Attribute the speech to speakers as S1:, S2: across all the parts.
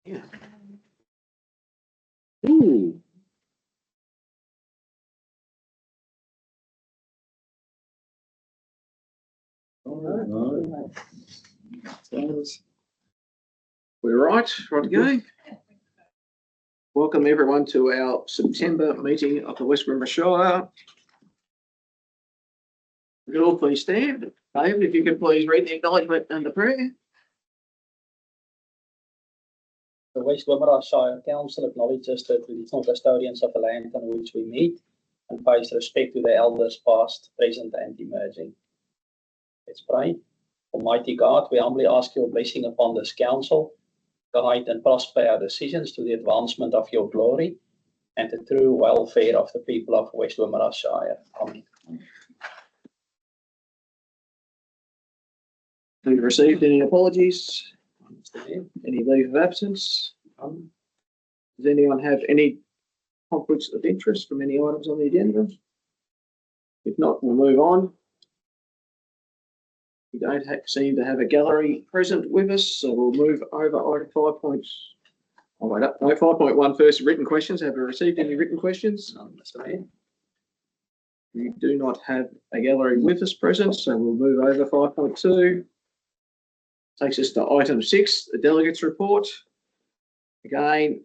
S1: Yeah. Ooh. We're right to go. Welcome everyone to our September meeting of the West Wimmera Shire. We can all please stand. David, if you could please read the acknowledgement and the prayer.
S2: The West Wimmera Shire Council acknowledges the traditional custodians of the land on which we meet and pays respect to the elders past, present and emerging. Let's pray. Almighty God, we humbly ask your blessing upon this council, guide and prosper our decisions to the advancement of your glory and the true welfare of the people of West Wimmera Shire. Amen.
S1: Have you received any apologies? Any leave of absence? Does anyone have any conflicts of interest from any items on the agenda? If not, we'll move on. We don't seem to have a gallery present with us, so we'll move over item 5 points. Oh, wait up. No, 5.1 first, written questions. Have we received any written questions?
S2: None, Mr. Mayor.
S1: We do not have a gallery with us present, so we'll move over 5.2. Takes us to item 6, the delegates report. Again,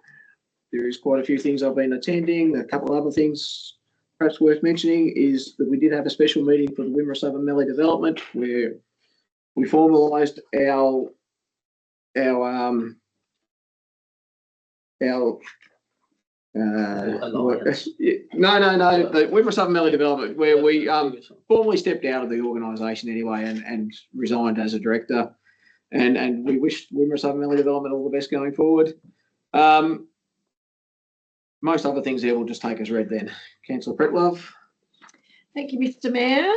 S1: there is quite a few things I've been attending. A couple of other things perhaps worth mentioning is that we did have a special meeting for the Wimmera Southern Mallee Development where we formalised our
S2: Alliance.
S1: no, the Wimmera Southern Mallee Development where we formally stepped out of the organisation anyway and resigned as a director. And we wish Wimmera Southern Mallee Development all the best going forward. Most other things there will just take as read then. Councillor Pretlove.
S3: Thank you, Mr. Mayor.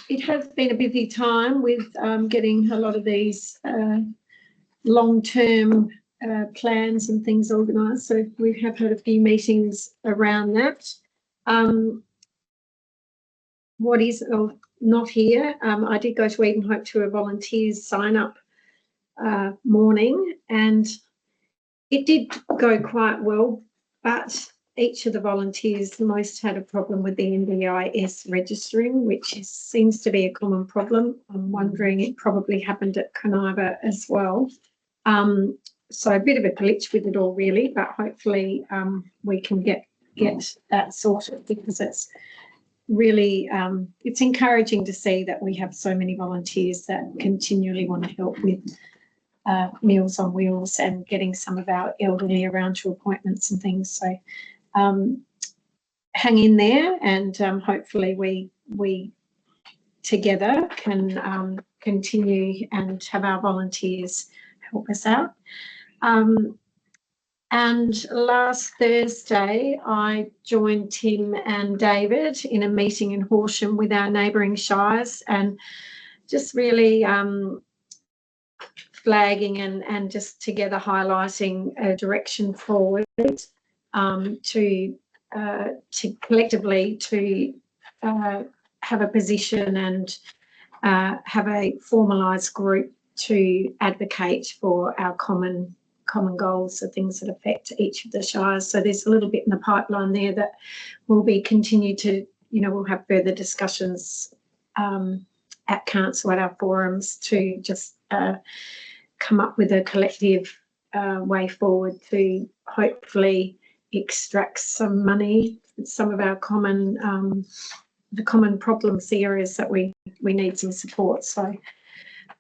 S3: It has been a busy time with getting a lot of these long-term plans and things organised. So we have had a few meetings around that. What is not here? I did go to Edenhope to a volunteers sign-up morning, and it did go quite well, but each of the volunteers most had a problem with the NDIS registering, which seems to be a common problem. I'm wondering it probably happened at Coniva as well. So a bit of a glitch with it all really, but hopefully we can get that sorted, because it's really it's encouraging to see that we have so many volunteers that continually want to help with Meals on Wheels and getting some of our elderly around to appointments and things. So hang in there, and hopefully we together can continue and have our volunteers help us out. And last Thursday, I joined Tim and David in a meeting in Horsham with our neighbouring shires, and just really flagging and just together highlighting a direction forward to collectively to have a position and have a formalised group to advocate for our common goals, the things that affect each of the shires. So there's a little bit in the pipeline there that will be continued to, we'll have further discussions at council, at our forums, to just come up with a collective way forward to hopefully extract some money, some of our common, the common problems, the areas that we need some support. So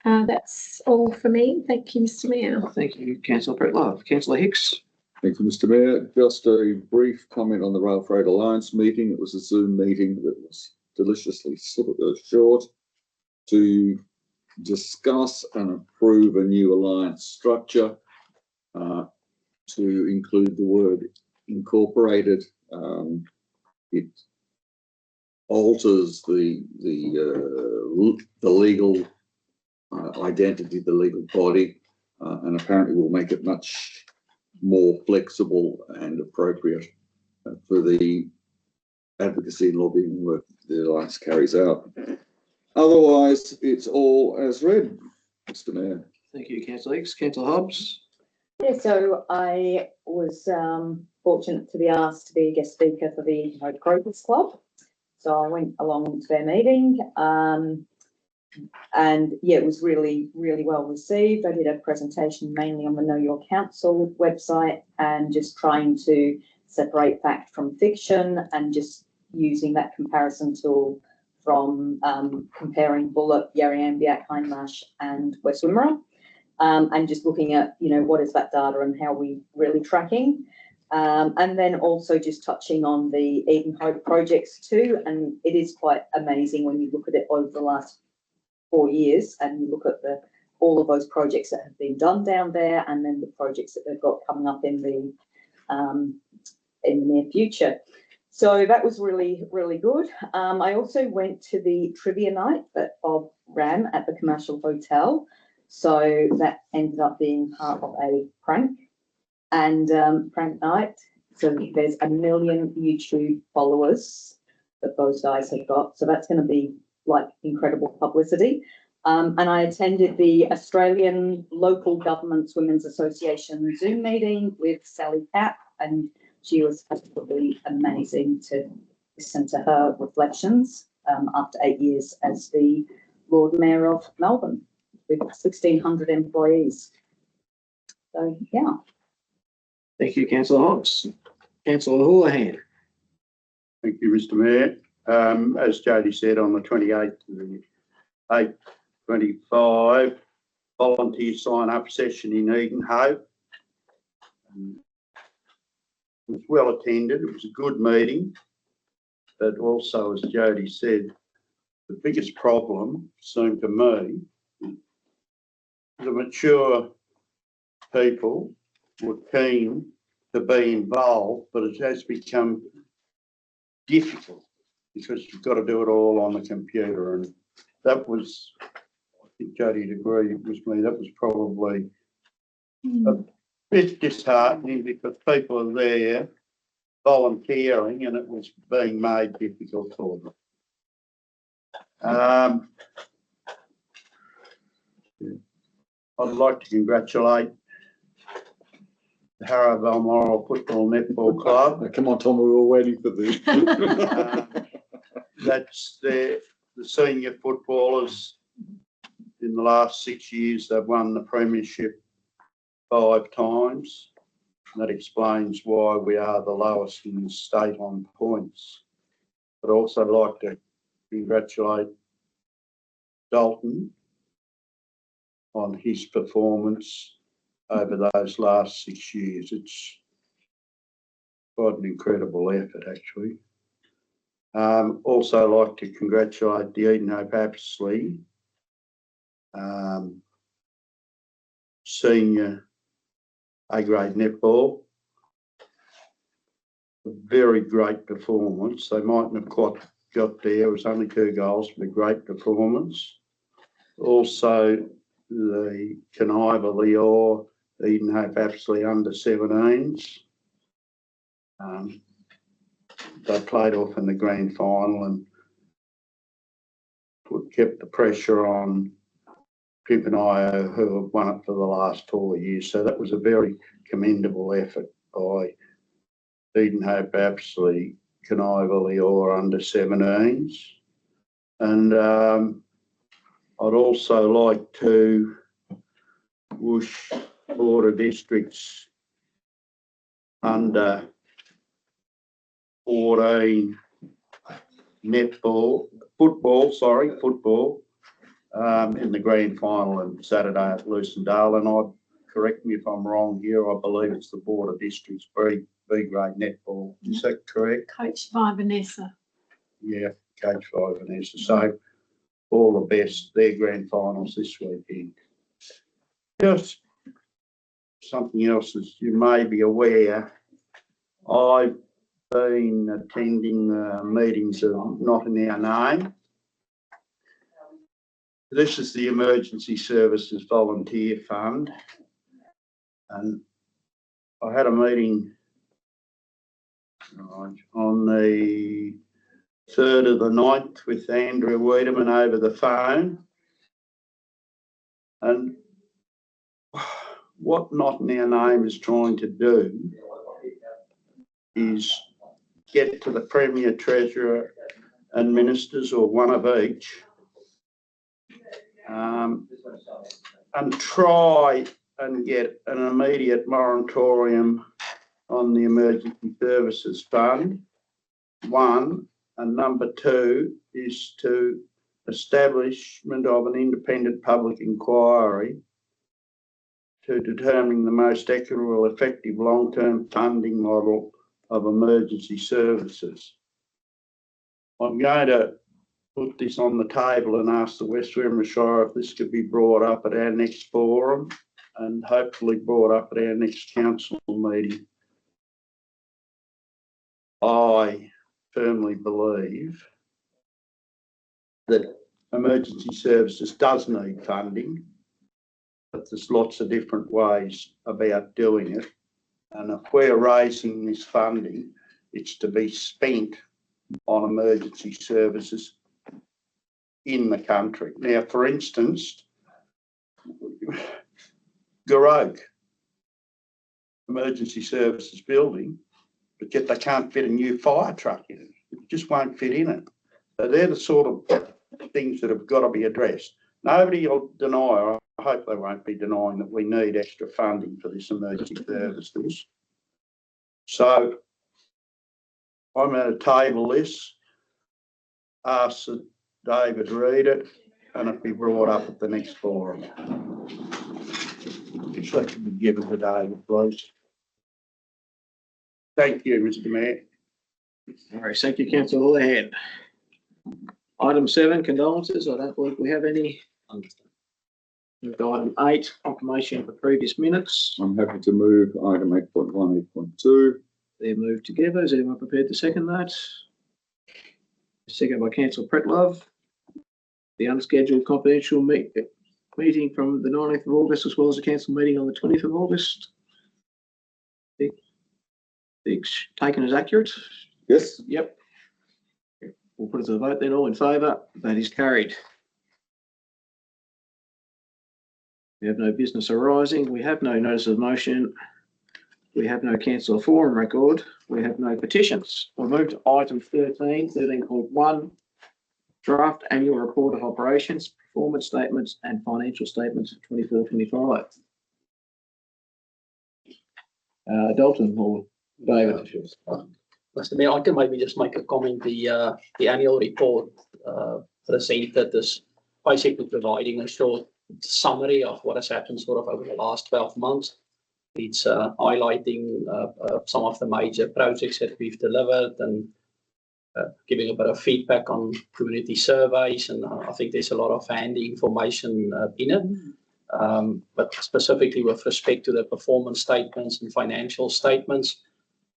S3: that's all for me. Thank you, Mr. Mayor.
S1: Thank you, Councillor Pretlove. Councillor Hicks.
S4: Thank you, Mr. Mayor. Just a brief comment on the Rail Freight Alliance meeting. It was a Zoom meeting that was deliciously short to discuss and approve a new alliance structure to include the word incorporated. It alters the legal identity, the legal body, and apparently will make it much more flexible and appropriate for the advocacy and lobbying work the Alliance carries out. Otherwise, it's all as read, Mr. Mayor.
S1: Thank you, Councillor Hicks. Councillor Hobbs.
S5: Yeah, so I was fortunate to be asked to be a guest speaker for the Crocus Club. So I went along to their meeting, and yeah, it was really, really well received. I did a presentation mainly on the Know Your Council website and just trying to separate fact from fiction and just using that comparison tool from comparing Bullop, Yarriambiack, Hindmarsh and West Wimmera, and just looking at, what is that data and how we really tracking. And then also just touching on the Eden Hope projects too. And it is quite amazing when you look at it over the last 4 years and you look at all of those projects that have been done down there and then the projects that they've got coming up in the near future. So that was really, really good. I also went to the trivia night that Bob ran at the Commercial Hotel. So that ended up being part of a prank prank night. So there's 1 million YouTube followers that those guys have got. So that's going to be like incredible publicity. And I attended the Australian Local Governments Women's Association Zoom meeting with Sally Capp, and she was absolutely amazing to listen to her reflections after 8 years as the Lord Mayor of Melbourne with 1,600 employees. So, yeah.
S1: Thank you, Councillor Hobbs. Councillor Houlihan.
S6: Thank you, Mr Mayor. As Jody said, on the 28th of the 8/25, volunteer sign-up session in Eden Hope. It was well attended. It was a good meeting, but also, as Jody said, the biggest problem seemed to me, the mature people were keen to be involved, but it has become difficult because you've got to do it all on the computer, and that was, I think Jody'd agree with me, that was probably a bit disheartening because people are there volunteering and it was being made difficult for them. I'd like to congratulate the Harrow Balmoral Football Netball Club.
S4: Come on, Tom, we were waiting for this.
S6: That's the senior footballers. In the last 6 years, they've won the premiership 5 times. And that explains why we are the lowest in the state on points. I'd also like to congratulate Dalton on his performance over those last 6 years. It's quite an incredible effort, actually. Also like to congratulate the Eden Hope Apsley senior A-grade netball. A very great performance. They mightn't have quite got there. It was only 2 goals, but a great performance. Also, the Caniva Leor Eden Hope Apsley under 17s. They played off in the grand final and kept the pressure on Pimpernio, who have won it for the last 4 years. So that was a very commendable effort by Eden Hope Apsley, Caniva Leor under 17s. And I'd also like to wish Border Districts under 14 football in the grand final on Saturday at Lucindale. And correct me if I'm wrong here, I believe it's the Border Districts B-grade netball. Is that correct?
S3: Coached by Vanessa.
S6: Yeah, coached by Vanessa. So all the best, their grand finals this weekend. Just something else, as you may be aware, I've been attending meetings of Not in Our Name. This is the Emergency Services Volunteer Fund, and I had a meeting on the 3rd of the 9th with Andrea Wiedemann over the phone, and what Not in Our Name is trying to do is get to the Premier, Treasurer and Ministers, or one of each, and try and get an immediate moratorium on the Emergency Services Fund, one, and number two is to establishment of an independent public inquiry to determine the most equitable, effective, long-term funding model of emergency services. I'm going to put this on the table and ask the West Wimmera Shire if this could be brought up at our next forum and hopefully brought up at our next council meeting. I firmly believe that emergency services does need funding, but there's lots of different ways about doing it. And if we're raising this funding, it's to be spent on emergency services in the country. Now, for instance, Goroke Emergency Services building, but yet they can't fit a new fire truck in it. It just won't fit in it. So they're the sort of things that have got to be addressed. Nobody will deny, I hope they won't be denying, that we need extra funding for this emergency services. So I'm going to table this, ask that David read it, and it'll be brought up at the next forum. If that can be given to David, please. Thank you, Mr. Mayor.
S1: All right, thank you, Councillor Houlihan. Item 7, condolences. I don't believe we have any. We've got item 8, confirmation of the previous minutes.
S4: I'm happy to move item 8.1, 8.2.
S1: They're moved together. Is anyone prepared to second that? Second by Councillor Pretlove. The unscheduled confidential meeting from the 19th of August, as well as the council meeting on the 20th of August. Taken as accurate?
S4: Yes.
S1: Yep. We'll put it to the vote then. All in favour? That is carried. We have no business arising. We have no notice of motion. We have no councillor forum record. We have no petitions. We'll move to item 13.1, draft annual report of operations, performance statements and financial statements of 24-25. Dalton or David?
S2: Mr. Mayor, I can maybe just make a comment. The annual report presented is basically providing a short summary of what has happened sort of over the last 12 months. It's highlighting some of the major projects that we've delivered and giving a bit of feedback on community surveys. And I think there's a lot of handy information in it. But specifically with respect to the performance statements and financial statements,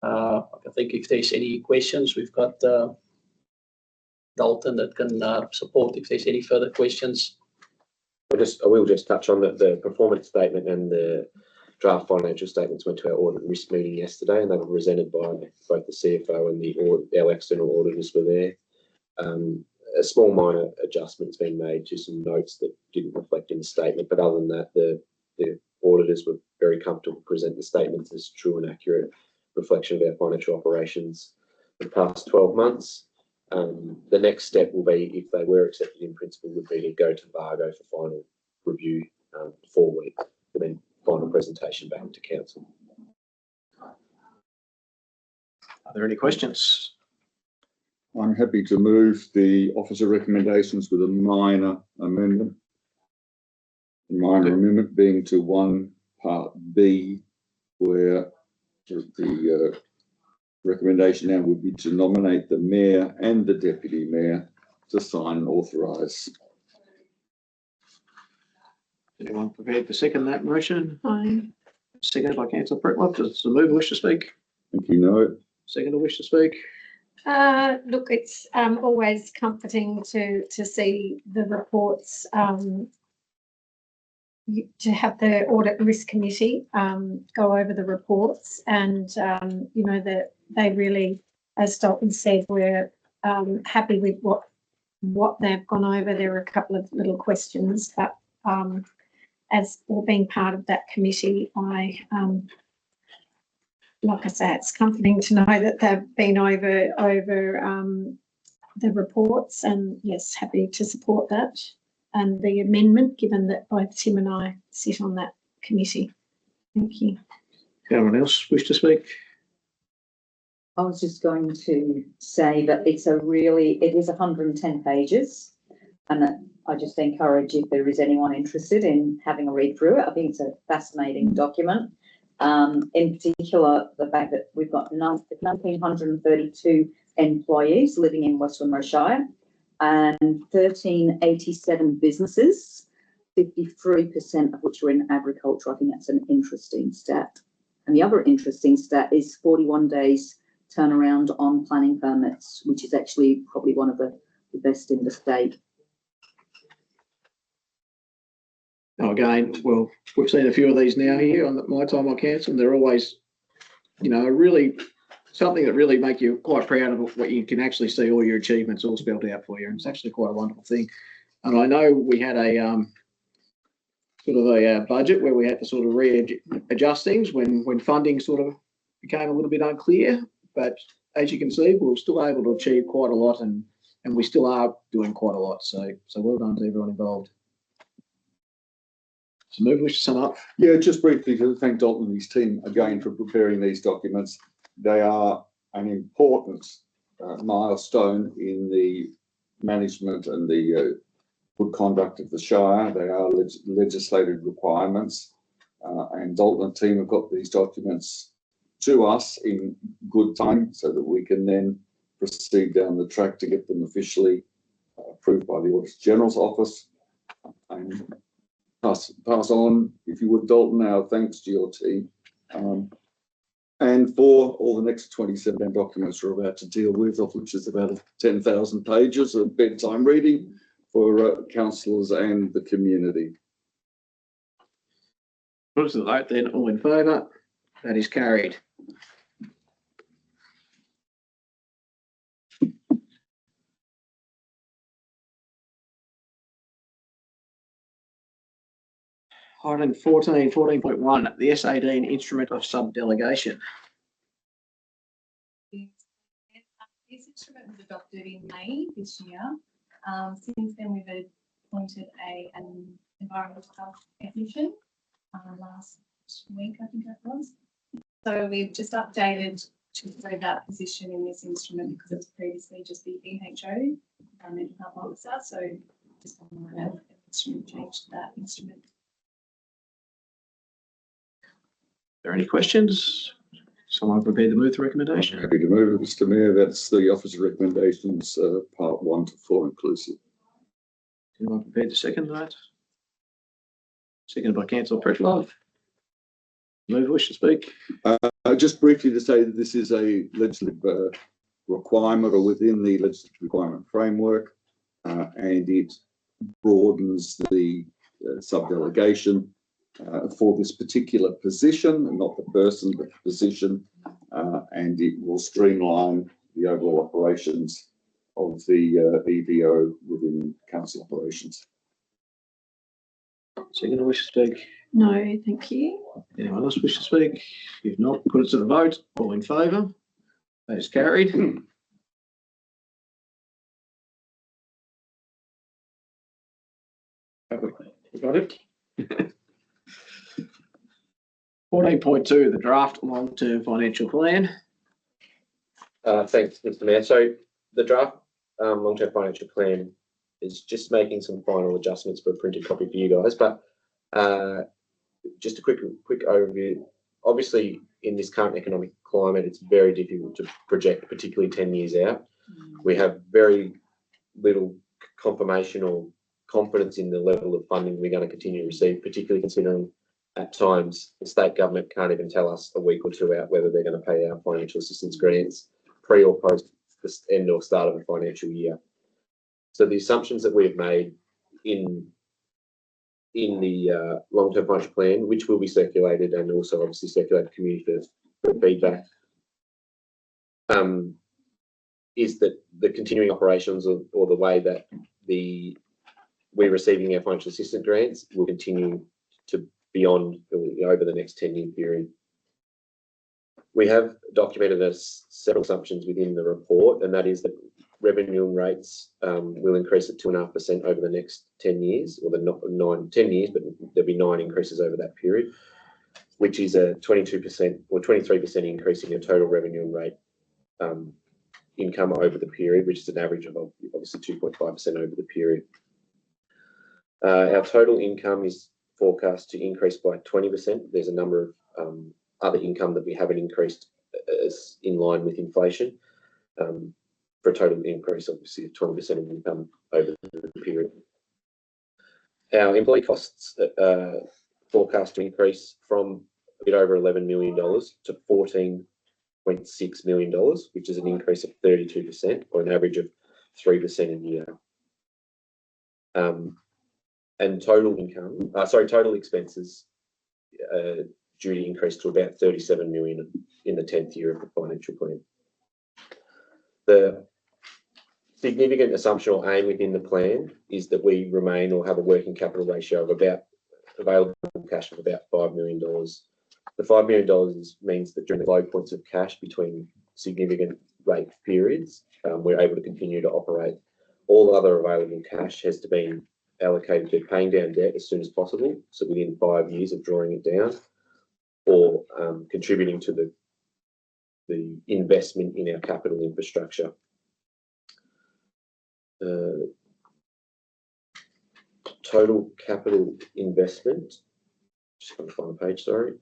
S2: I think if there's any questions, we've got Dalton that can support if there's any further questions.
S7: I will just touch on the performance statement and the draft financial statements went to our audit and risk meeting yesterday, and they were presented by both the CFO and our external auditors were there. A small minor adjustment's been made to some notes that didn't reflect in the statement, but other than that, the auditors were very comfortable to present the statements as true and accurate reflection of our financial operations for the past 12 months. The next step will be, if they were accepted in principle, would be to go to VARGO for final review 4 weeks, and then final presentation back to council.
S1: Are there any questions?
S4: I'm happy to move the officer recommendations with a minor amendment. The minor amendment being to 1 part B, where the recommendation now would be to nominate the mayor and the deputy mayor to sign and authorise.
S1: Anyone prepared to second that motion?
S3: Aye.
S1: Seconded by Councillor Pretlove. Does the mover wish to speak?
S4: Thank you, no.
S1: Seconder wish to speak?
S3: Look, it's always comforting to see the reports, to have the audit and risk committee go over the reports, and you know that they really, as Dalton said, we're happy with what they've gone over. There are a couple of little questions, but as or being part of that committee, like I say, it's comforting to know that they've been over the reports, and yes, happy to support that and the amendment, given that both Tim and I sit on that committee. Thank you.
S1: Anyone else wish to speak?
S5: I was just going to say that it is 110 pages, and I just encourage if there is anyone interested in having a read through it. I think it's a fascinating document. In particular, the fact that we've got 1,932 employees living in West Wimmera Shire and 1,387 businesses, 53% of which are in agriculture. I think that's an interesting stat. And the other interesting stat is 41 days turnaround on planning permits, which is actually probably one of the best in the state.
S1: Again, well, we've seen a few of these now here on my time on council, and they're always, really something that really make you quite proud of what you can actually see all your achievements all spelled out for you. And it's actually quite a wonderful thing. And I know we had a sort of a budget where we had to sort of readjust things when funding sort of became a little bit unclear. But as you can see, we're still able to achieve quite a lot, and we still are doing quite a lot. So well done to everyone involved. So move, wish to sum up.
S4: Yeah, just briefly to thank Dalton and his team again for preparing these documents. They are an important milestone in the management and the good conduct of the Shire. They are legislative requirements, and Dalton and team have got these documents to us in good time so that we can then proceed down the track to get them officially approved by the Auditor General's office. And pass on, if you would, Dalton, our thanks to your team. And for all the next 27 documents we're about to deal with, of which is about 10,000 pages of bedtime reading for councillors and the community.
S1: Put us to the vote then, all in favour? That is carried. Item 14.1, the SAD instrument of sub-delegation.
S8: This instrument was adopted in May this year. Since then, we've appointed an environmental health technician last week, I think it was. So we've just updated to throw that position in this instrument because it was previously just the EHO, environmental health officer. So just a minor instrument change to that instrument.
S1: Are there any questions? Someone prepared to move the recommendation?
S4: Happy to move it, Mr. Mayor. That's the officer recommendations, part 1 to 4 inclusive.
S1: Anyone prepared to second that? Seconded by Councillor Pretlow. Move, wish to speak?
S4: Just briefly to say that this is a legislative requirement, or within the legislative requirement framework, and it broadens the sub-delegation for this particular position, not the person, but the position, and it will streamline the overall operations of the EVO within council operations.
S1: Second, wish to speak?
S3: No, thank you.
S1: Anyone else wish to speak? If not, put it to the vote. All in favour? That is carried. Have we got it? 14.2, the draft long-term financial plan.
S7: Thanks, Mr. Mayor. So the draft long-term financial plan is just making some final adjustments for a printed copy for you guys, but just a quick overview. Obviously, in this current economic climate, it's very difficult to project, particularly 10 years out. We have very little confirmation or confidence in the level of funding we're going to continue to receive, particularly considering at times the state government can't even tell us a week or two out whether they're going to pay our financial assistance grants pre or post the end or start of the financial year. So the assumptions that we've made in the long-term financial plan, which will be circulated and also obviously circulated to community for feedback, is that the continuing operations or the way that we're receiving our financial assistance grants will continue to beyond over the next 10-year period. We have documented several assumptions within the report, and that is that revenue and rates will increase at 2.5% over the next 10 years, or 10 years, but there'll be 9 increases over that period, which is a 22% or 23% increase in your total revenue and rate income over the period, which is an average of obviously 2.5% over the period. Our total income is forecast to increase by 20%. There's a number of other income that we haven't increased as in line with inflation, for a total increase, obviously, of 20% of income over the period. Our employee costs forecast to increase from a bit over $11 million to $14.6 million, which is an increase of 32%, or an average of 3% a year. And total expenses due to increase to about 37 million in the 10th year of the financial plan. The significant assumption or aim within the plan is that we remain or have a working capital ratio of about available cash of about $5 million. The $5 million means that during the low points of cash between significant rate periods, we're able to continue to operate. All other available cash has to be allocated to paying down debt as soon as possible, so within 5 years of drawing it down, or contributing to the investment in our capital infrastructure. Total capital investment, just going to find the page, sorry.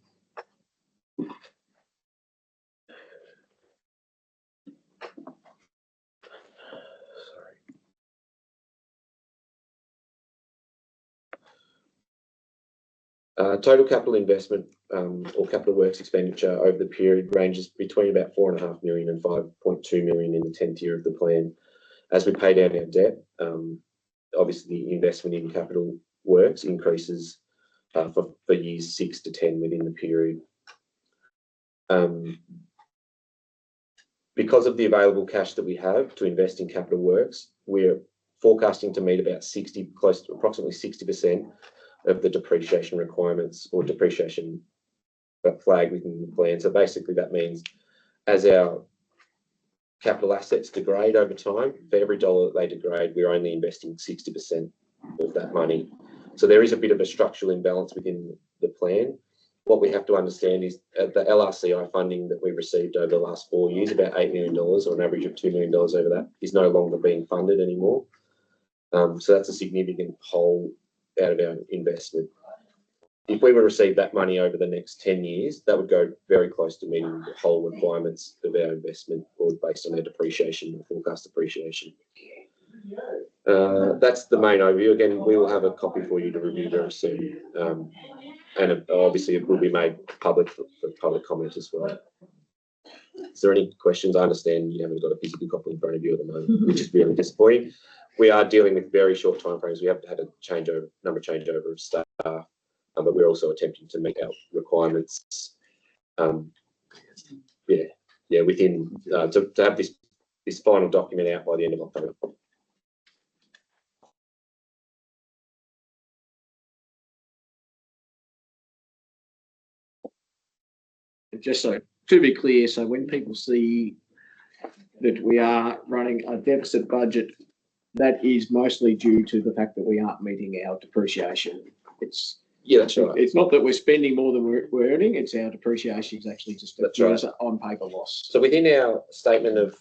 S7: Total capital investment or capital works expenditure over the period ranges between about 4.5 million and 5.2 million in the 10th year of the plan. As we pay down our debt, obviously the investment in capital works increases for years 6 to 10 within the period. Because of the available cash that we have to invest in capital works, we're forecasting to meet about close to approximately 60% of the depreciation requirements or depreciation flag within the plan. So basically that means as our capital assets degrade over time, for every dollar that they degrade, we're only investing 60% of that money. So there is a bit of a structural imbalance within the plan. What we have to understand is the LRCI funding that we've received over the last 4 years, about $8 million or an average of $2 million over that, is no longer being funded anymore. So that's a significant hole out of our investment. If we were to receive that money over the next 10 years, that would go very close to meeting the whole requirements of our investment, or based on our depreciation, or forecast depreciation. That's the main overview. Again, we will have a copy for you to review very soon. And obviously it will be made public for public comment as well. Is there any questions? I understand you haven't got a physical copy in front of you at the moment, which is really disappointing. We are dealing with very short timeframes. We have had a number changeover of staff, but we're also attempting to meet our requirements. Within to have this final document out by the end of October.
S1: Just so to be clear, so when people see that we are running a deficit budget, that is mostly due to the fact that we aren't meeting our depreciation.
S7: That's right.
S1: It's not that we're spending more than we're earning, it's our depreciation is actually just a on paper loss.
S7: So within our statement of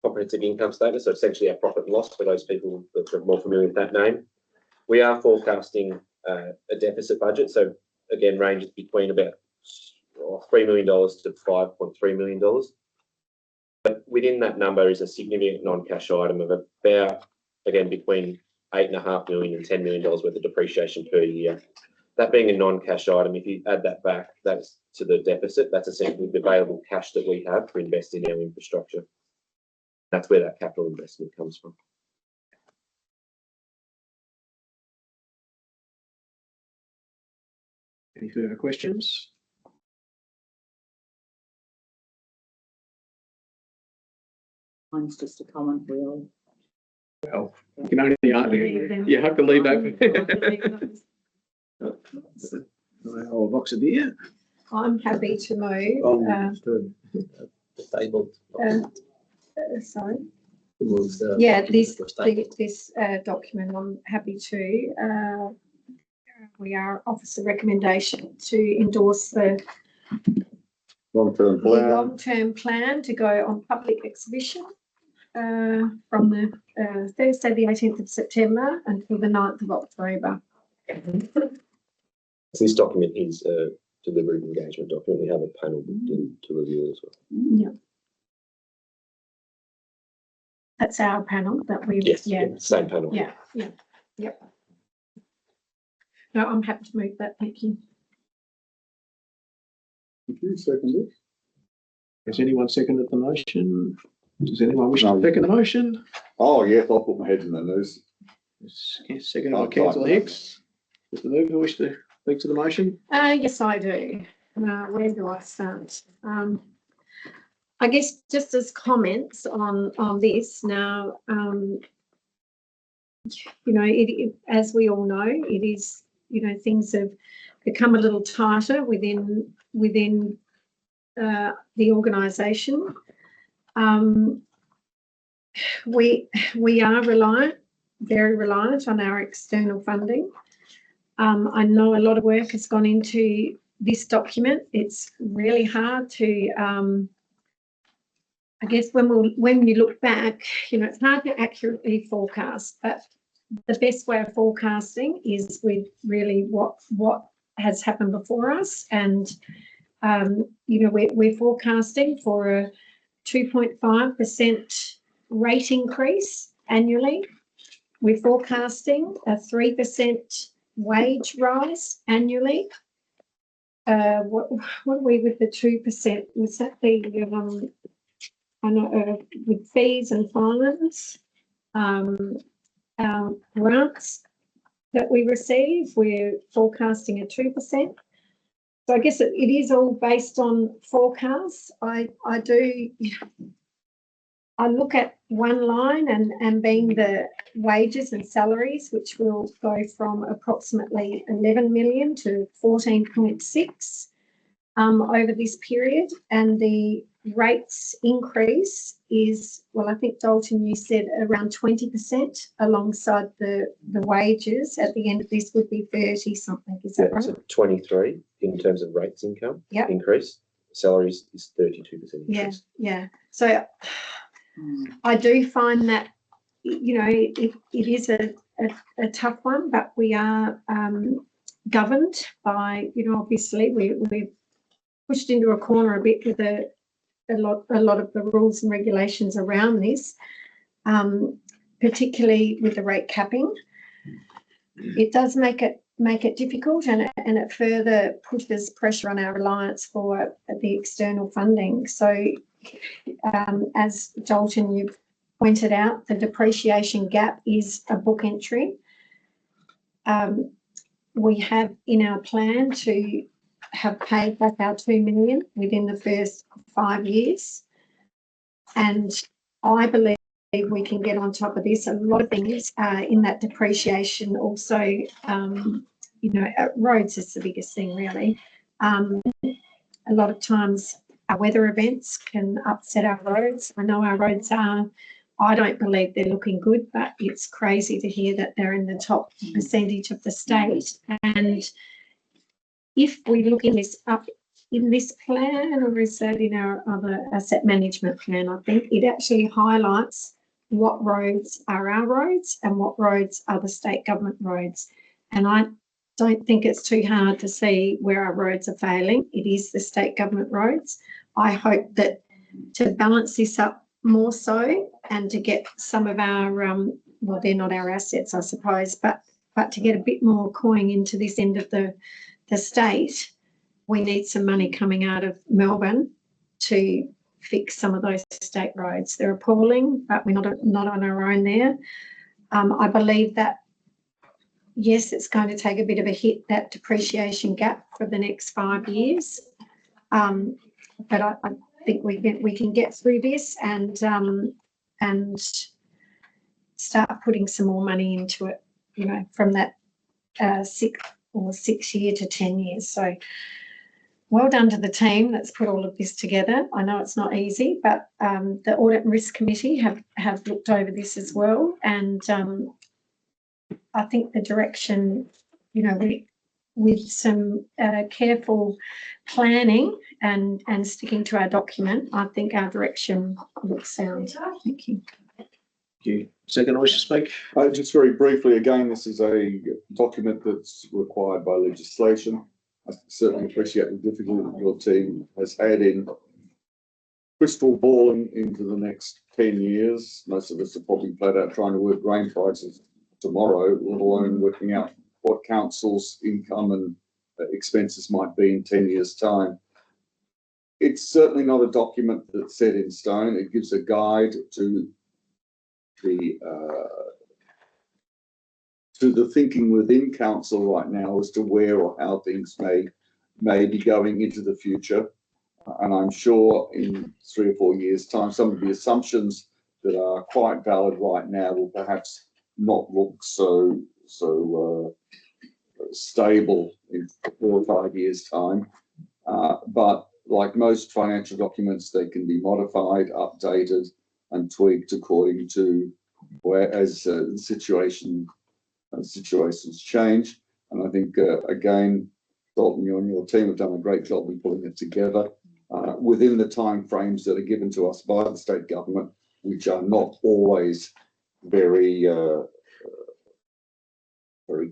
S7: comprehensive income statement, so essentially our profit and loss for those people that are more familiar with that name, we are forecasting a deficit budget. So again, ranges between about $3 million to $5.3 million. But within that number is a significant non-cash item of about, again, between $8.5 million and $10 million worth of depreciation per year. That being a non-cash item, if you add that back, that's to the deficit. That's essentially the available cash that we have to invest in our infrastructure. That's where that capital investment comes from.
S1: Any further questions?
S5: Mine's just a comment, really.
S1: Well, you can only you have to leave that. Or a box of beer.
S3: I'm happy to move.
S2: Tabled.
S3: Sorry.
S2: Move the
S3: Yeah, this,
S2: was tabled.
S3: this document, I'm happy to. We are office a recommendation to endorse the
S4: Long-term
S3: the
S4: plan.
S3: long-term plan to go on public exhibition from the Thursday, the 18th of September until the 9th of October.
S7: So this document is a deliberative engagement document. We have a panel booked in to review it as well.
S3: Yeah. That's our panel that we,
S7: Yes,
S3: yeah,
S7: same panel.
S3: yeah, yeah, yep. No, I'm happy to move that, thank you.
S4: Did you second it?
S1: Has anyone seconded the motion? Does anyone wish
S4: No.
S1: to second the motion?
S4: Oh, yes, I'll put my head in the noose.
S1: Yes, seconded by Councillor Hicks. Does the mover wish to speak to the motion?
S3: Yes, I do. Where do I start? I guess just as comments on this now, you know, as we all know, it is, you know, things have become a little tighter within the organisation. We are very reliant on our external funding. I know a lot of work has gone into this document. It's really hard to, I guess when you look back, you know, it's hard to accurately forecast, but the best way of forecasting is with really what has happened before us. And, you know, we're forecasting for a 2.5% rate increase annually. We're forecasting a 3% wage rise annually. What are we with the 2%? Was that the I know with fees and fines, our grants that we receive, we're forecasting a 2%. So I guess it is all based on forecasts. I look at one line and being the wages and salaries, which will go from approximately 11 million to 14.6 over this period, and the rates increase is, well, I think Dalton, you said around 20% alongside the wages at the end of this would be 30 something, is that right?
S7: So 23 in terms of rates income
S3: Yep.
S7: increase. Salaries is 32% increase.
S3: Yeah. So I do find that, you know, it is a tough one, but we are governed by, you know, obviously we're pushed into a corner a bit with a lot of the rules and regulations around this, particularly with the rate capping. It does make it difficult, and it further pushes pressure on our reliance for the external funding. So, as Dalton, you've pointed out, the depreciation gap is a book entry. We have in our plan to have paid back our 2 million within the first 5 years. And I believe we can get on top of this. A lot of things in that depreciation also, you know, roads is the biggest thing really. A lot of times our weather events can upset our roads. I know our roads I don't believe they're looking good, but it's crazy to hear that they're in the top percentage of the state. And if we look in this plan, or is that in our other asset management plan, I think it actually highlights what roads are our roads and what roads are the state government roads. And I don't think it's too hard to see where our roads are failing. It is the state government roads. I hope that to balance this up more so and to get some of our, well, they're not our assets, I suppose, but to get a bit more coin into this end of the state, we need some money coming out of Melbourne to fix some of those state roads. They're appalling, but we're not on our own there. I believe that, yes, it's going to take a bit of a hit, that depreciation gap for the next 5 years. But I think we can get through this and start putting some more money into it, you know, from that or 6 year to 10 years. So well done to the team that's put all of this together. I know it's not easy, but the Audit and Risk Committee have looked over this as well. And I think the direction, you know, with some careful planning and sticking to our document, I think our direction looks sound. Thank you.
S1: Thank you. Second, wish to speak?
S4: Just very briefly, again, this is a document that's required by legislation. I certainly appreciate the difficulty that your team has had in crystal balling into the next 10 years. Most of us are probably flat out trying to work grain prices tomorrow, let alone working out what council's income and expenses might be in 10 years' time. It's certainly not a document that's set in stone. It gives a guide to the thinking within council right now as to where or how things may be going into the future. And I'm sure in 3 or 4 years' time, some of the assumptions that are quite valid right now will perhaps not look so stable in 4 or 5 years' time. But like most financial documents, they can be modified, updated, and tweaked according to as the situations change. And I think, again, Dalton, you and your team have done a great job in pulling it together within the timeframes that are given to us by the state government, which are not always very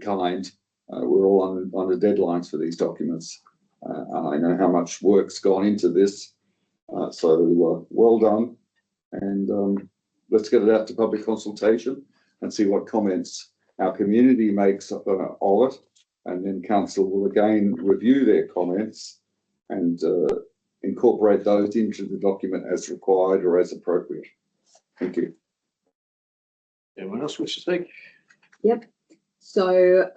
S4: kind. We're all under deadlines for these documents. And I know how much work's gone into this. So well done. And let's get it out to public consultation and see what comments our community makes of it. And then council will again review their comments and incorporate those into the document as required or as appropriate. Thank you.
S1: Anyone else wish to speak?
S5: Yep. So,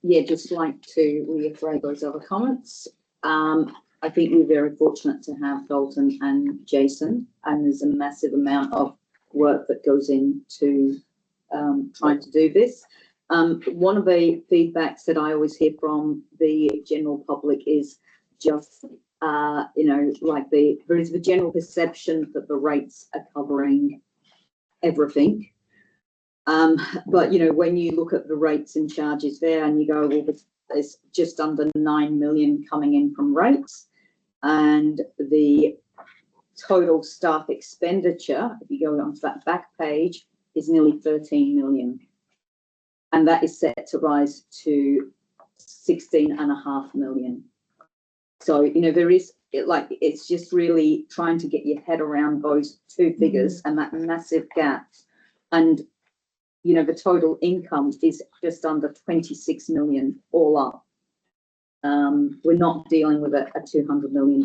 S5: yeah, just like to reiterate those other comments. I think we're very fortunate to have Dalton and Jason, and there's a massive amount of work that goes into trying to do this. One of the feedbacks that I always hear from the general public is just, you know, like there is the general perception that the rates are covering everything. But, you know, when you look at the rates and charges there and you go, well, there's just under 9 million coming in from rates, and the total staff expenditure, if you go onto that back page, is nearly 13 million. And that is set to rise to 16.5 million. So, you know, there is, it's just really trying to get your head around those two figures and that massive gap. And, you know, the total income is just under 26 million all up. We're not dealing with a $200 million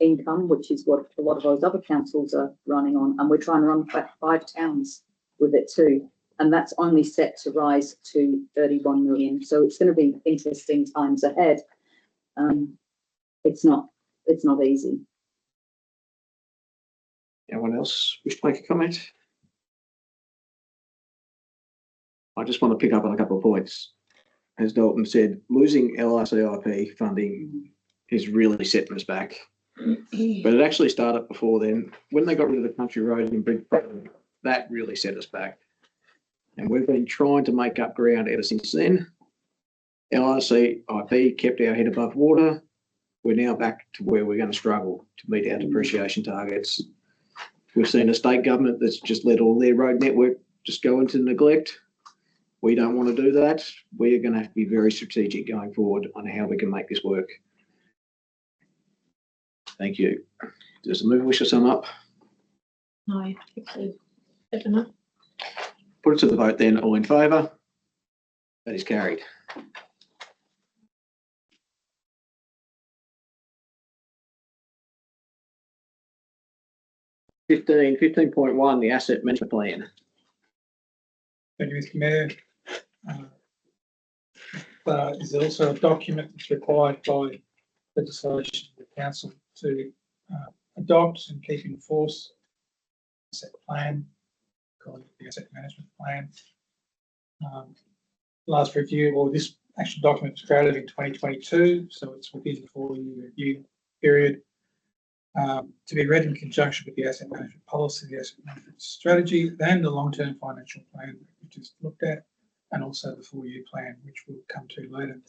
S5: income, which is what a lot of those other councils are running on. And we're trying to run 5 towns with it too. And that's only set to rise to 31 million. So it's going to be interesting times ahead. It's not easy.
S1: Anyone else wish to make a comment? I just want to pick up on a couple of points. As Dalton said, losing LRCIP funding is really setting us back. But it actually started before then. When they got rid of the country road in Brisbane, that really set us back. And we've been trying to make up ground ever since then. LRCIP kept our head above water. We're now back to where we're going to struggle to meet our depreciation targets. We've seen a state government that's just let all their road network just go into neglect. We don't want to do that. We're going to have to be very strategic going forward on how we can make this work. Thank you. Does the mover wish to sum up?
S3: No, actually, enough.
S1: Put it to the vote then. All in favour? That is carried. Fifteen point one, the asset management plan.
S9: Thank you, Mr. Mayor. Is also a document that's required by legislation of the council to adopt and keep in force asset plan, called the asset management plan. Last review, or this action document was created in 2022, so it's within the 4-year review period. To be read in conjunction with the asset management policy, the asset management strategy, and the long-term financial plan that we just looked at, and also the 4-year plan, which we'll come to later.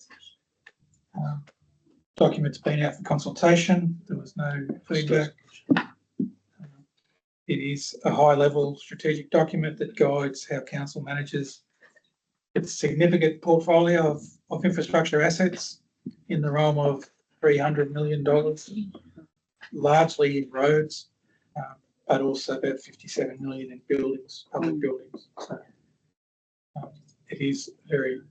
S9: Document's been out for consultation. There was no feedback. It is a high-level strategic document that guides how council manages its significant portfolio of infrastructure assets in the realm of $300 million, largely in roads, but also about 57 million in buildings, public buildings. So it is a very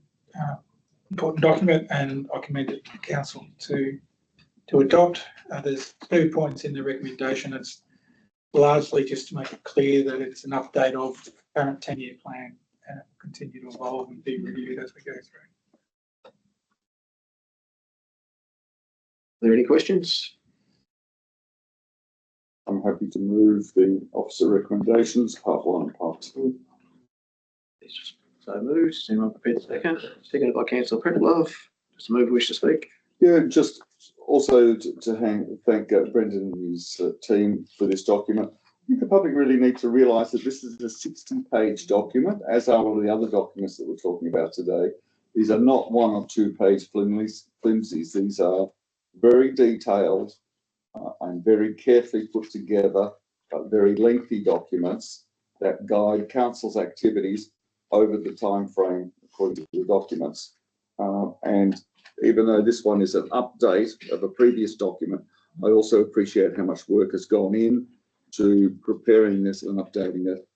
S9: important document, and I commend it to council to adopt. There's 2 points in the recommendation. It's largely just to make it clear that it's an update of the current 10-year plan, and it will continue to evolve and be reviewed as we go through.
S1: Are there any questions?
S4: I'm happy to move the officer recommendations, part 1 and part 2.
S1: So moved. Anyone prepared to second? Seconded by Councillor Prendergast. Just a move wish to speak.
S4: Yeah, just also to thank Brendan and his team for this document. I think the public really need to realise that this is a 60-page document, as are all the other documents that we're talking about today. These are not 1 or 2 page flimsies. These are very detailed and very carefully put together, but very lengthy documents that guide council's activities over the time frame according to the documents. And even though this one is an update of a previous document, I also appreciate how much work has gone in to preparing this and updating it.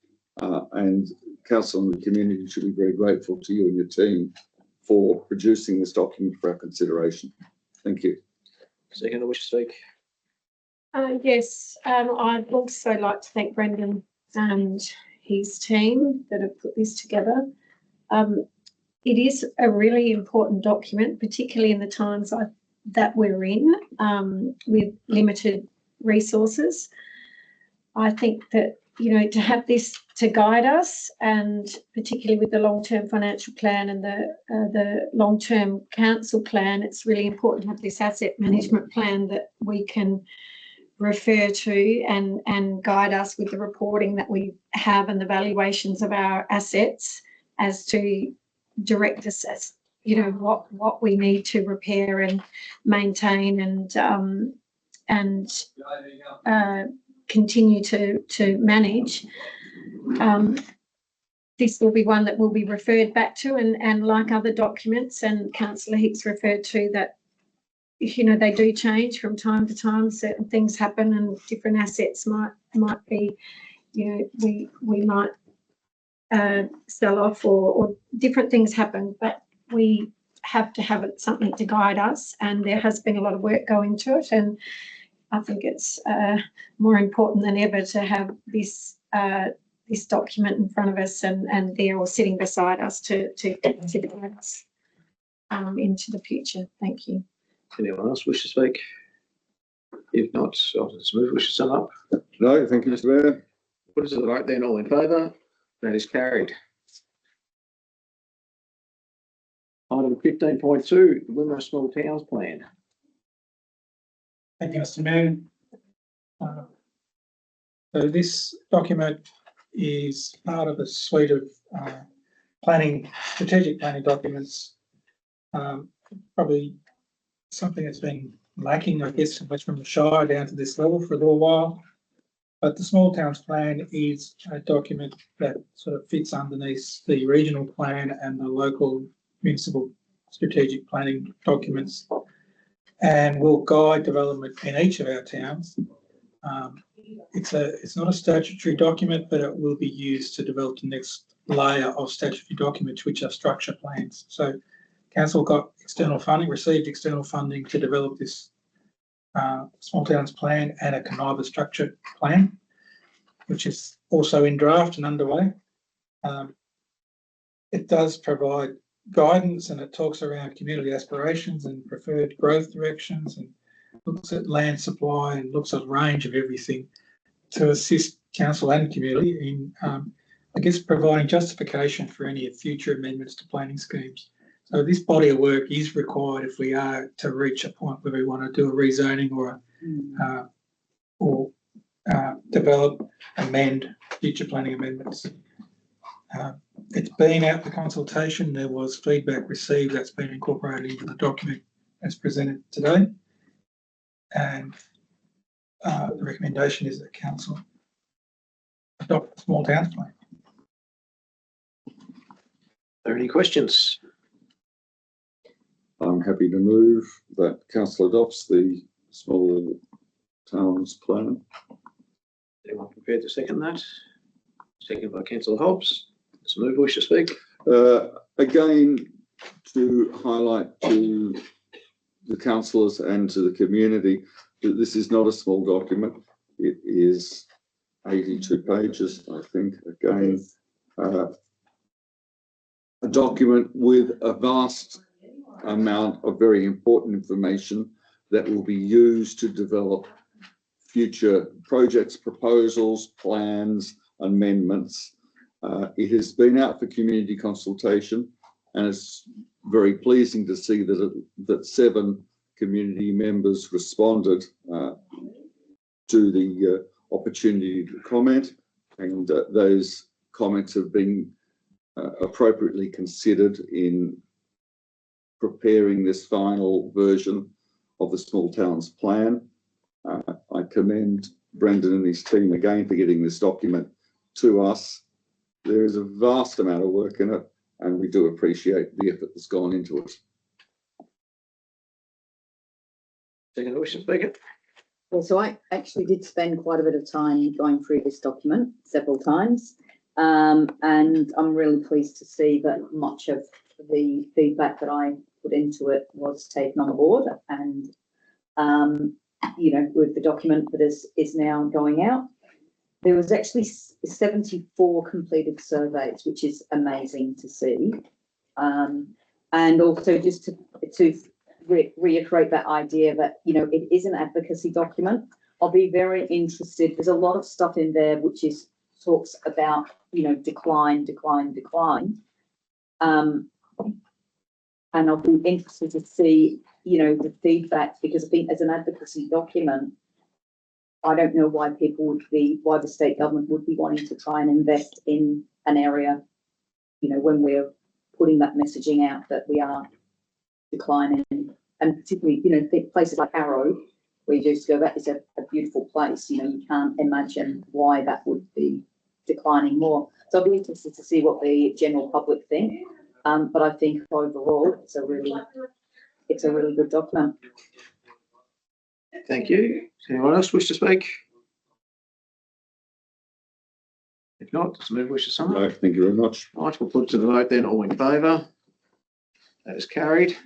S4: And council and the community should be very grateful to you and your team for producing this document for our consideration. Thank you.
S1: Second, wish to speak.
S3: Yes, I'd also like to thank Brendan and his team that have put this together. It is a really important document, particularly in the times that we're in, with limited resources. I think that, you know, to have this to guide us, and particularly with the long-term financial plan and the long-term council plan, it's really important to have this asset management plan that we can refer to and guide us with the reporting that we have and the valuations of our assets as to direct us as, you know, what we need to repair and maintain and continue to manage. This will be one that will be referred back to, and like other documents, and Councillor Hicks referred to that, you know, they do change from time to time. Certain things happen, and different assets might be, you know, we might sell off, or different things happen, but we have to have something to guide us, and there has been a lot of work going to it, and I think it's more important than ever to have this this document in front of us and there, or sitting beside us to guide us into the future. Thank you.
S1: Anyone else wish to speak? If not, I'll just move. Wish to sum up.
S4: No, thank you, Mr. Mayor.
S1: Put it to the vote then. All in favour? That is carried. Item 15.2, the Wimmera Small Towns Plan.
S9: Thank you, Mr. Mayor. So this document is part of a suite of strategic planning documents. Probably something that's been lacking, I guess, from the Shire down to this level for a little while. But the Small Towns Plan is a document that sort of fits underneath the regional plan and the local municipal strategic planning documents, and will guide development in each of our towns. It's not a statutory document, but it will be used to develop the next layer of statutory documents, which are structure plans. So council got external funding, received external funding to develop this Small Towns Plan and a conniver structure plan, which is also in draft and underway. It does provide guidance, and it talks around community aspirations and preferred growth directions, and looks at land supply and looks at a range of everything to assist council and community in, I guess, providing justification for any future amendments to planning schemes. So this body of work is required if we are to reach a point where we want to do a rezoning or develop, amend future planning amendments. It's been out for consultation. There was feedback received that's been incorporated into the document as presented today. And the recommendation is that council adopt the small towns plan.
S1: Are there any questions?
S4: I'm happy to move that council adopts the small towns plan.
S1: Anyone prepared to second that? Second by councillor Hobbs. Does the mover wish to speak?
S4: Again, to highlight to the councillors and to the community that this is not a small document. It is 82 pages, I think. Again, a document with a vast amount of very important information that will be used to develop future projects, proposals, plans, amendments. It has been out for community consultation, and it's very pleasing to see that 7 community members responded to the opportunity to comment, and those comments have been appropriately considered in preparing this final version of the Small Towns Plan. I commend Brendan and his team again for getting this document to us. There is a vast amount of work in it, and we do appreciate the effort that's gone into it.
S1: Second wish to speak?
S5: Well, so I actually did spend quite a bit of time going through this document several times. And I'm really pleased to see that much of the feedback that I put into it was taken on board, and you know, with the document that is now going out, there was actually 74 completed surveys, which is amazing to see. And also just to reiterate that idea that, you know, it is an advocacy document. I'll be very interested. There's a lot of stuff in there which talks about, you know, decline. And I'll be interested to see, you know, the feedback, because I think as an advocacy document, I don't know why why the state government would be wanting to try and invest in an area, you know, when we're putting that messaging out that we are declining, and particularly, you know, places like Arrow, where you just go, that is a beautiful place. You know, you can't imagine why that would be declining more. So I'll be interested to see what the general public think. But I think overall, it's a really good document.
S1: Thank you. Does anyone else wish to speak? If not, does the mover wish to sum up?
S4: No, thank you very much.
S1: Right, we'll put it to the vote then. All in favour? That is carried.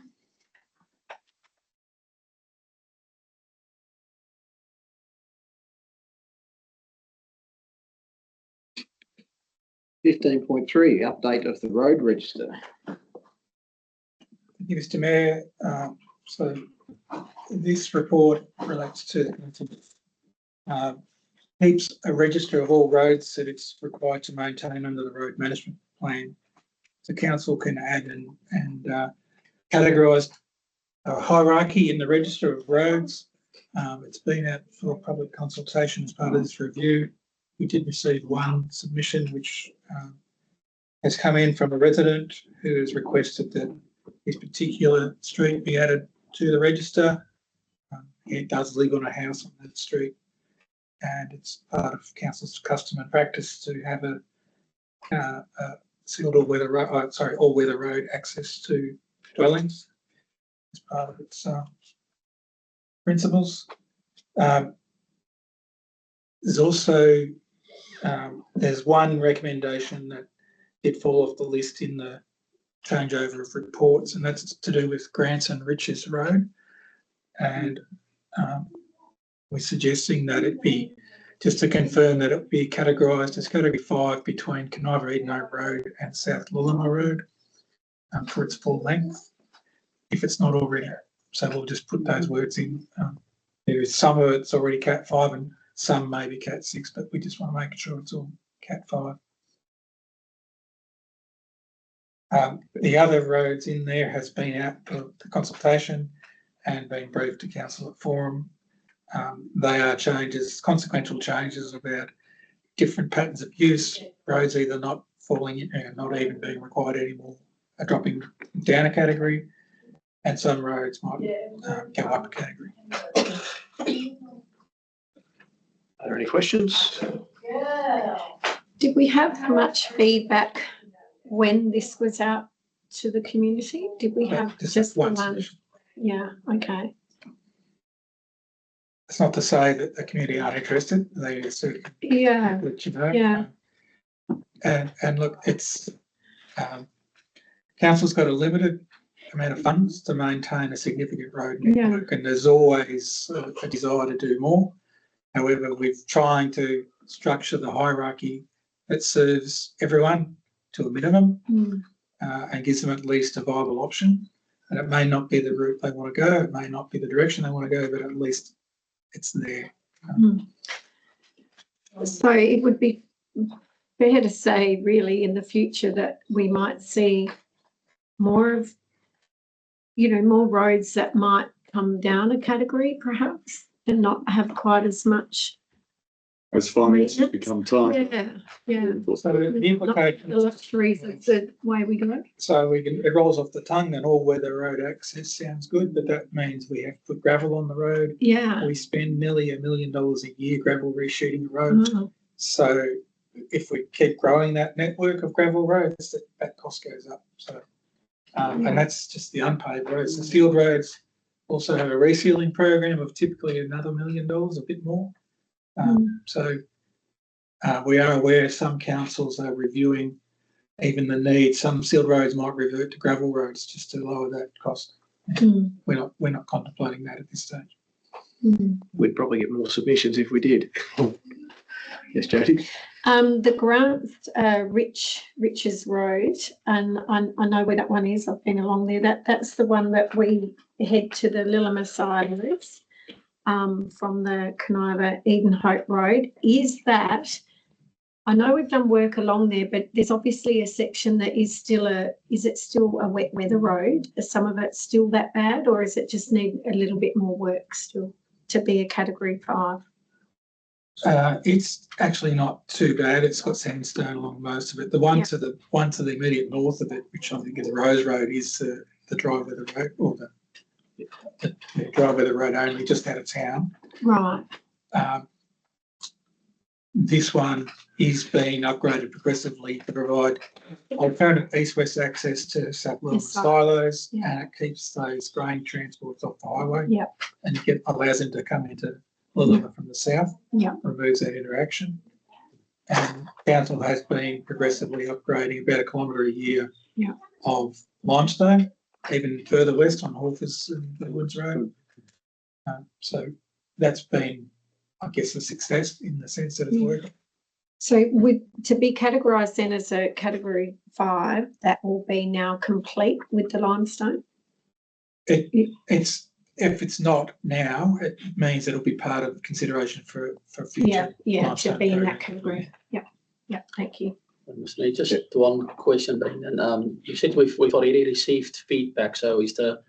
S1: .3, update of the road register.
S9: Thank you, Mr. Mayor. So this report relates to keeps a register of all roads that it's required to maintain under the road management plan. So council can add and categorise a hierarchy in the register of roads. It's been out for public consultation as part of this review. We did receive one submission which has come in from a resident who has requested that this particular street be added to the register. He does live on a house on that street, and it's part of council's custom and practice to have a sealed all-weather road access to dwellings as part of its principles. There's also there's one recommendation that did fall off the list in the changeover of reports, and that's to do with Granson Riches Road. And we're suggesting that it be, just to confirm that it be categorised as category 5 between Kaniva-Edenhope Road and South Lulama Road for its full length, if it's not already. So we'll just put those words in. There is some of it's already Cat 5 and some maybe Cat 6, but we just want to make sure it's all Cat 5. The other roads in there has been out for the consultation and been briefed to council at forum. They are changes, consequential changes about different patterns of use, roads either not falling, not even being required anymore, are dropping down a category, and some roads might go up a category.
S1: Are there any questions?
S3: Did we have much feedback when this was out to the community? Did we have just the
S9: one
S3: one?
S9: solution.
S3: Yeah, okay.
S9: It's not to say that the community aren't interested. They certainly
S3: Yeah,
S9: let you know.
S3: yeah.
S9: And look, it's council's got a limited amount of funds to maintain a significant road network, and there's always a desire to do more. However, we're trying to structure the hierarchy that serves everyone to a minimum and gives them at least a viable option. And it may not be the route they want to go, it may not be the direction they want to go, but at least it's there.
S3: So it would be fair to say really in the future that we might see more of, more roads that might come down a category perhaps and not have quite as much.
S4: As finances become tight.
S3: Yeah.
S9: So the
S3: Not
S9: implications.
S3: the luxuries of the way we go.
S9: So it rolls off the tongue and all weather road access sounds good, but that means we have to put gravel on the road.
S3: Yeah.
S9: We spend nearly $1 million a year gravel resheeting the road.
S3: Oh,
S9: So if we keep growing that network of gravel roads, that cost goes up. So, and that's just the unpaved roads. The sealed roads also have a resealing program of typically another $1 million, a bit more. So we are aware some councils are reviewing even the need. Some sealed roads might revert to gravel roads just to lower that cost. We're not contemplating that at this stage.
S1: We'd probably get more submissions if we did. Yes, Jody?
S3: The Grant Riches Road, and I know where that one is. I've been along there. That's the one that we head to the Lillama sideways from the Coniva Eden Hope Road. Is that? I know we've done work along there, but there's obviously a section that is still is it still a wet weather road? Is some of it still that bad, or is it just need a little bit more work still to be a category 5?
S9: It's actually not too bad. It's got sandstone along most of it. The one to the immediate north of it, which I think is Rose Road, is the dry weather road, or the dry weather road only, just out of town.
S3: Right.
S9: This one is being upgraded progressively to provide alternative east-west access to South Lillama silos, and it keeps those grain transports off the highway. And allows them to come into Lillama from the south. Removes that interaction. And council has been progressively upgrading about 1 kilometre a year of limestone, even further west on Hawkers and the Woods Road. So that's been, I guess, a success in the sense that it's working.
S3: So to be categorised then as a category 5, that will be now complete with the limestone?
S9: If it's not now, it means it'll be part of consideration for future.
S3: To be in that category. Yeah, thank you.
S2: Just one question, Brendan. You said we've already received feedback, so is the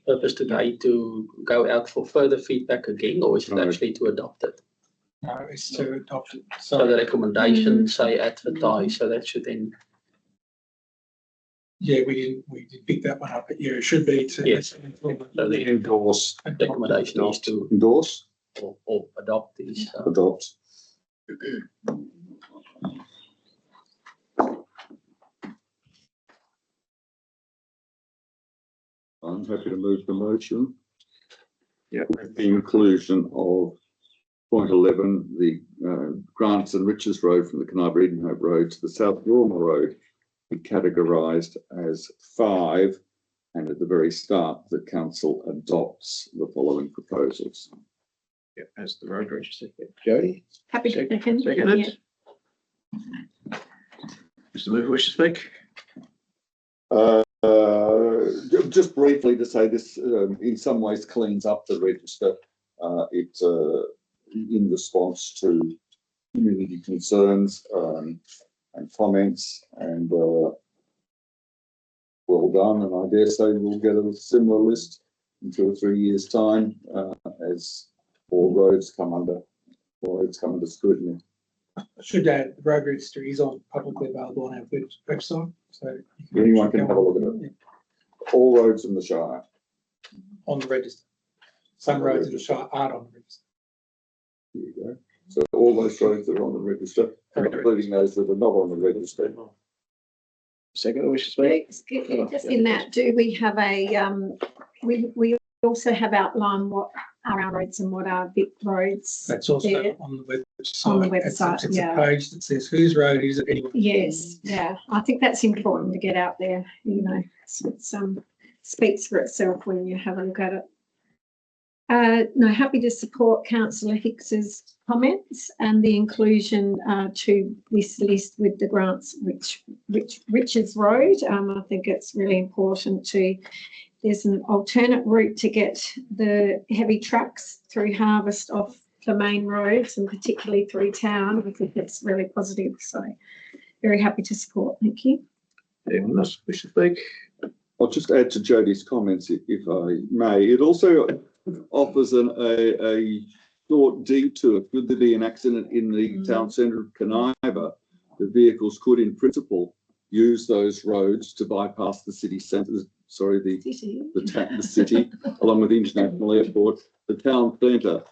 S2: purpose today to go out for further feedback again, or is it actually to adopt it?
S9: No, it's to adopt it.
S2: So the recommendation say advertise, so that should then.
S9: Yeah, we did pick that one up, but it should be to.
S2: Yes. So the
S4: Endorse.
S2: recommendation is to
S4: Endorse.
S2: or adopt these.
S4: Adopt. I'm happy to move the motion. With the inclusion of point 11, the Grants and Riches Road from the Coniva Eden Hope Road to the South Lillama Road be categorised as 5, and at the very start, the council adopts the following proposals.
S1: As the road register. Jody?
S3: Happy to second.
S1: Seconded. Mr. Mover, wish to speak?
S4: Just briefly to say this in some ways cleans up the register. It's in response to community concerns and comments, and well done, and I dare say we'll get a similar list in 2 or 3 years' time, as all roads come under scrutiny.
S9: I should add, the road registry is publicly available on our website, so.
S4: Anyone can have a look at it. All roads in the Shire.
S9: On the register. Some roads in the Shire aren't on the register.
S4: There you go. So all those roads that are on the register, including those that are not on the register.
S1: Second, wish to speak?
S3: Just in that, do we have we also have outlined what are our roads and what are big roads?
S9: That's also
S3: there?
S9: on the website.
S3: On the website,
S9: It's
S3: yeah.
S9: a page that says whose road is it anyway.
S3: Yes, yeah, I think that's important to get out there, you know, it's speaks for itself when you have a look at it. No, happy to support Councillor Hicks's comments and the inclusion to this list with the grants, Richards Road. I think it's really important there's an alternate route to get the heavy trucks through Harvest off the main roads and particularly through town. I think it's really positive, so very happy to support. Thank you.
S1: Anyone else wish to speak?
S4: I'll just add to Jodie's comments, if I may. It also offers a short detour. Could there be an accident in the town centre of Caniva? The vehicles could, in principle, use those roads to bypass the city centre. Sorry, the city, along with the international airport, the town centre.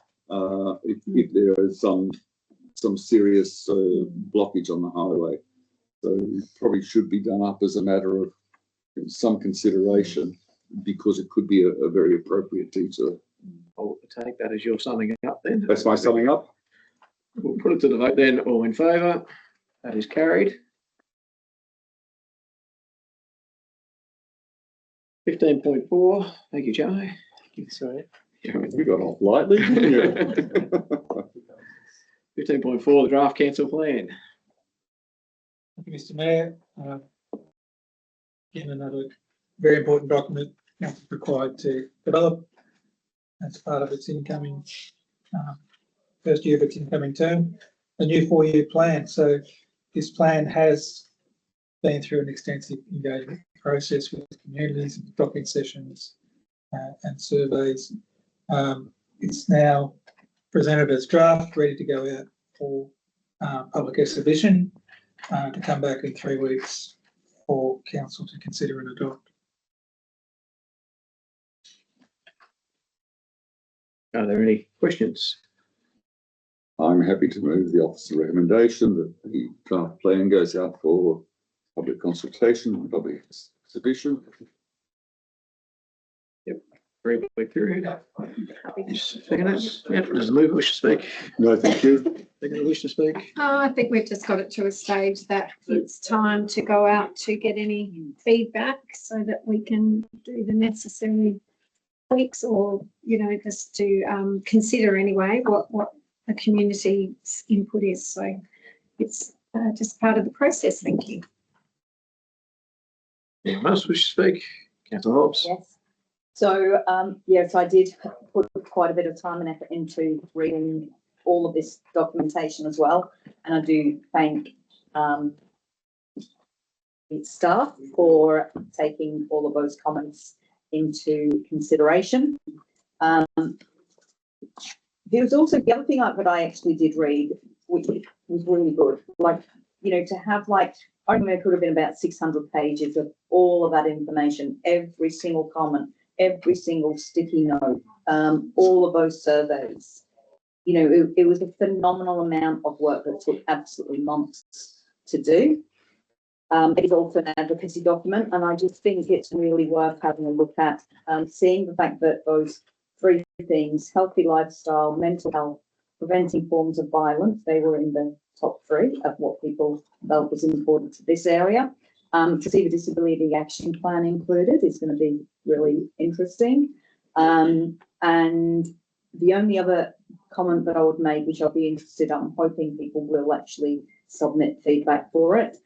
S4: If there is some serious blockage on the highway, so it probably should be done up as a matter of some consideration, because it could be a very appropriate detour.
S1: I'll take that as your summing up then.
S4: That's my summing up.
S1: We'll put it to the vote then. All in favour? That is carried. 15.4. Thank you, Joe.
S2: Sorry.
S4: We got off lightly.
S1: 15.4, the draft council plan.
S9: Thank you, Mr. Mayor. Again, another very important document council required to develop as part of its incoming first year of its incoming term, a new 4-year plan. So this plan has been through an extensive engagement process with communities, document sessions and surveys. It's now presented as draft, ready to go out for public exhibition to come back in 3 weeks for council to consider and adopt.
S1: Are there any questions?
S4: I'm happy to move the officer recommendation that the draft plan goes out for public consultation and public exhibition.
S1: Very quick period. Second it? Yep. Does the mover wish to speak?
S4: No, thank you.
S1: Second wish to speak?
S3: I think we've just got it to a stage that it's time to go out to get any feedback so that we can do the necessary tweaks, or, you know, just to consider anyway what the community's input is. So it's just part of the process. Thank you.
S1: Anyone else wish to speak? Councillor Hobbs?
S5: Yes. So, yes, I did put quite a bit of time and effort into reading all of this documentation as well. And I do thank its staff for taking all of those comments into consideration. There was also the other thing that I actually did read, which was really good. Like, you know, to have like, I remember it could have been about 600 pages of all of that information, every single comment, every single sticky note, all of those surveys. You know, it was a phenomenal amount of work that took absolutely months to do. It is also an advocacy document, and I just think it's really worth having a look at, seeing the fact that those 3 things, healthy lifestyle, mental health, preventing forms of violence, they were in the top 3 of what people felt was important to this area. To see the disability action plan included is going to be really interesting. And the only other comment that I would make, which I'll be interested in, I'm hoping people will actually submit feedback for it.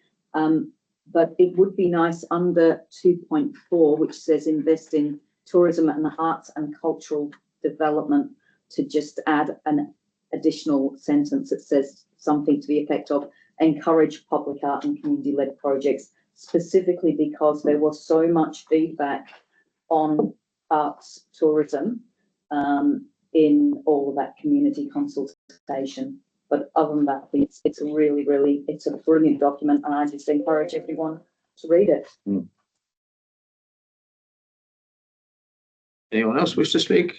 S5: But it would be nice under 2.4, which says invest in tourism and the arts and cultural development, to just add an additional sentence that says something to the effect of encourage public art and community-led projects specifically because there was so much feedback on arts tourism in all of that community consultation. But other than that, it's a really, it's a brilliant document, and I just encourage everyone to read it.
S1: Anyone else wish to speak?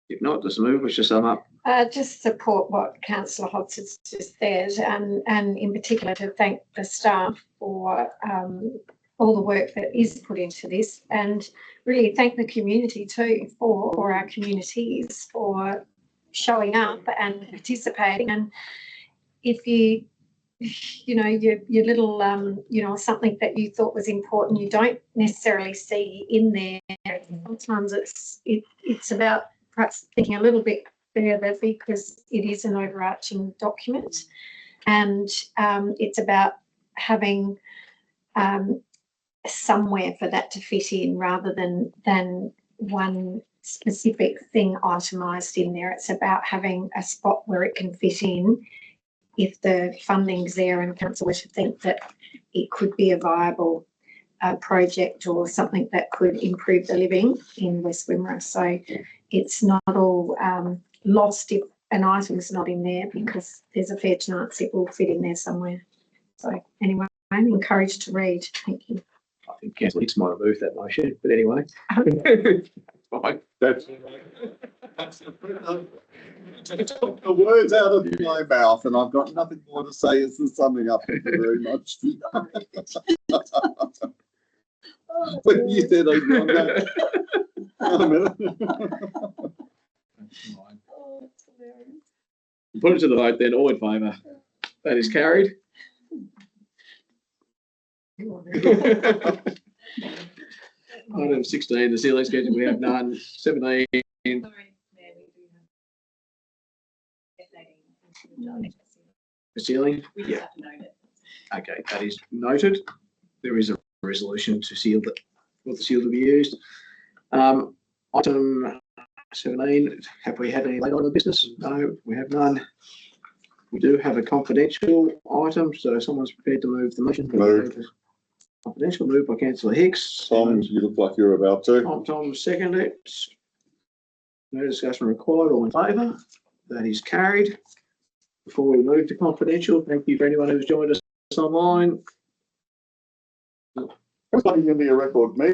S1: If not, does the move wish to sum up?
S3: Just support what Councillor Hodge has just said, and in particular to thank the staff for all the work that is put into this, and really thank the community too or our communities for showing up and participating. And if you know, your little, you know, something that you thought was important, you don't necessarily see in there. Sometimes it's about perhaps thinking a little bit further, because it is an overarching document, and it's about having somewhere for that to fit in rather than one specific thing itemised in there. It's about having a spot where it can fit in if the funding's there and council were to think that it could be a viable project or something that could improve the living in West Wimmera. So it's not all lost if an item's not in there, because there's a fair chance it will fit in there somewhere. So anyway, I'm encouraged to read. Thank you.
S1: I think Councillor Hicks might have moved that motion, but anyway. Fine.
S4: That's took the words out of my mouth, and I've got nothing more to say as the summing up. Thank you very much. When you said I'd done that.
S1: Put it to the vote then, all in favour. That is carried. Item 16, the ceiling schedule, we have none. 17.
S8: Sorry, Mayor, we do have.
S1: The ceiling?
S8: We just have to note it.
S1: Okay, that is noted. There is a resolution to seal that, for the seal to be used. Item 17, have we had any late order business? No, we have none. We do have a confidential item, so someone's prepared to move the motion.
S4: Moved.
S1: Confidential, moved by Councillor Hicks.
S4: Tom, you look like you're about to.
S1: Tom seconded it. No discussion required, all in favour? That is carried. Before we move to confidential, thank you for anyone who's joined us online.
S4: It's not going to be a record meeting.